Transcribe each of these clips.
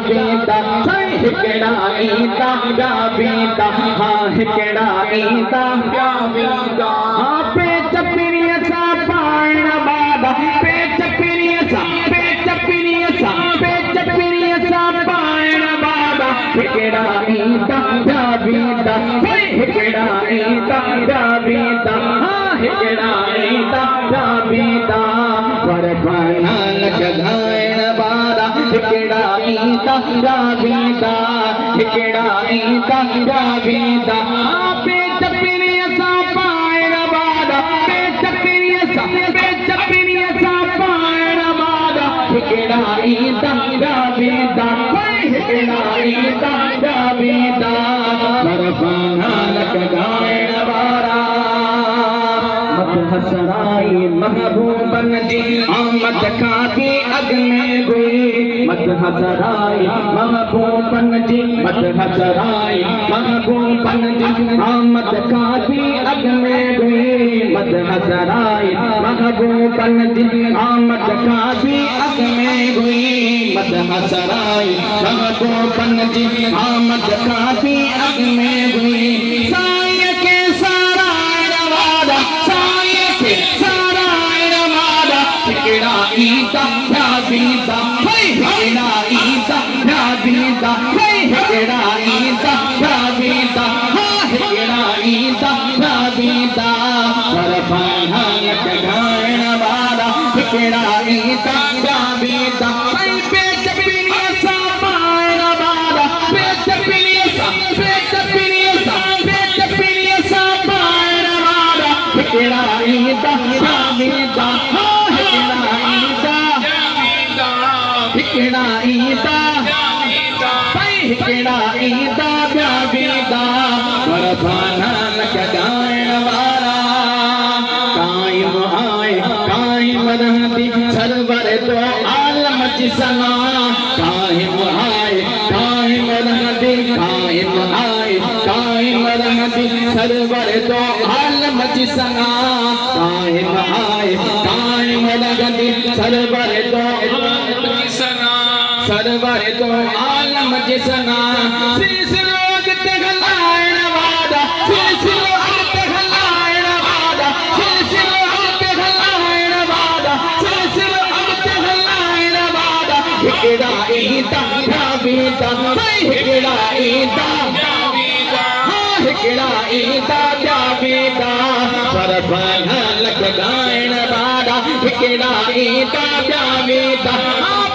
बीता हिकड़ा ईंदा ॿिया बीता हाँ हिकड़ा ईंदा ॿिया बीता हाँ पेच पिरीअ सां पाइण ॿार पेच पिरीअ सां पेच पिरीअ सां पेच पिरीअ सां पाइण ॿार हिकड़ा ईंदा ॿिया बीता हिकड़ा ईंदा ॿिया बीता हाँ हिकड़ा ईंदा ॿिया बीता पर नानक ॻाइण वारा हिकड़ा ईंदा ॿिया बीता हिकड़ा ईंदा ॿिया बीता पेच पिरीअ सां पाइण ॿार पेच पिरीअ सां पाइण ॿार हिकड़ा ईंदा ॿिया बीता हिकड़ा ईंदा ॿिया बीता पर नानक ॻाइण वारा हसराई महबूबन जी आमद खां भी अग में हुई मत हसराई महबूबन जी मत हसराई महबूबन जी आमद खां भी अग में हुई मत हसराई महबूबन जी आमद खां भी अग में हुई मत हसराई महबूबन जी आमद खां भी अग में हुई साईं के सारायण वारा हिकड़ा ईंदा ॿिया बीता हिकड़ा ईंदा ॿिया बीता हिकड़ा ईंदा ॿिया बीता हिकड़ा ईंदा ॿिया बीता पर नानक ॻाइण वारा हिकड़ा ईंदा ॿिया बीता पेच पिरीअ सां पाइण वारा पेच पिरीअ सां पाइण वारा हिकड़ा ईंदा ॿिया बीता हिकड़ा ईंदा हिकड़ा ईंदा ॿिया बीता पर नानक ॻाइण वारा कायम आए कायम रहंदी सरवर तो आलम जी सना कायम आए कायम रहंदी कायम आए कायम रहंदी सरवर तो आलम जी सना कायम आए कायम रहंदी सरवर तो सरवर तो आलम जिसना शीश लोग तगलायण वादा शीश लोग तगलायण वादा शीश लोग तगलायण वादा शीश लोग तगलायण वादा हिकड़ा ईंदा ॿिया बीता हिकड़ा ईंदा ॿिया बीता हाँ हिकड़ा ईंदा ॿिया बीता पर नानक ॻाइण वारा हिकड़ा ईंदा ॿिया बीता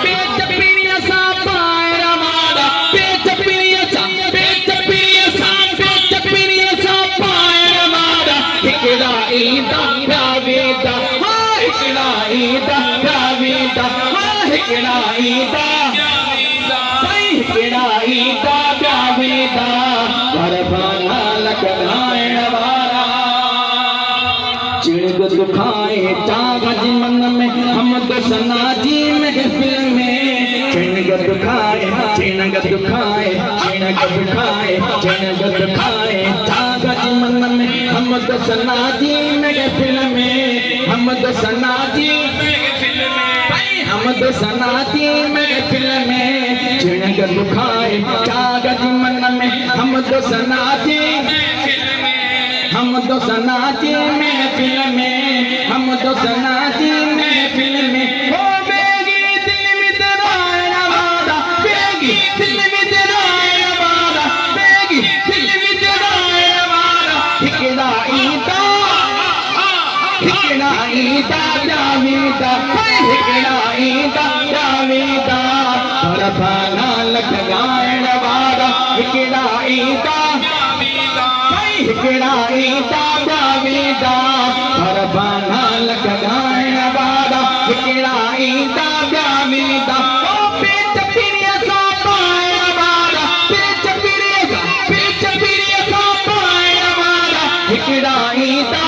पेच पिरीअ सां पाइण वारा पेच पिरीअ सां पाइण वारा हिकड़ा ईंदा ॿिया बीता हिकड़ा ईंदा ॿिया बीता हिकड़ा ईंदा हिकड़ा ईंदा ॿिया बीता पर नानक ॻाइण वारा चिड़ग दुखाए चागज मन में हम तो सना जी महफिल में चिड़ग दुखाए चिड़ग दुखाए चिड़ग दुखाए चिड़ग दुखाए चागज मन में हम तो सना जी महफिल में हम तो सना जी महफिल में हम तो सना जी महफिल में चिड़ग दुखाए चागज मन में हम तो सना जी महफिल में हम तो सना जी महफिल में हम तो सना जी महफिल में हो बेगी दिल में दरायण वाला बेगी दिल में दरायण वाला बेगी दिल में दरायण वाला हिकड़ा ईंदा ॿिया बीता हिकड़ा ईंदा ॿिया बीता पर नानक ॻाइण वारा हिकड़ा ईंदा हिकड़ा ईंदा ॿिया बीता पर नानक ॻाइण वारा हिकड़ा ईंदा ॿिया बीता पेच पिरीअ सां पाइण वारा पेच पिरीअ सां पाइण वारा हिकड़ा ईंदा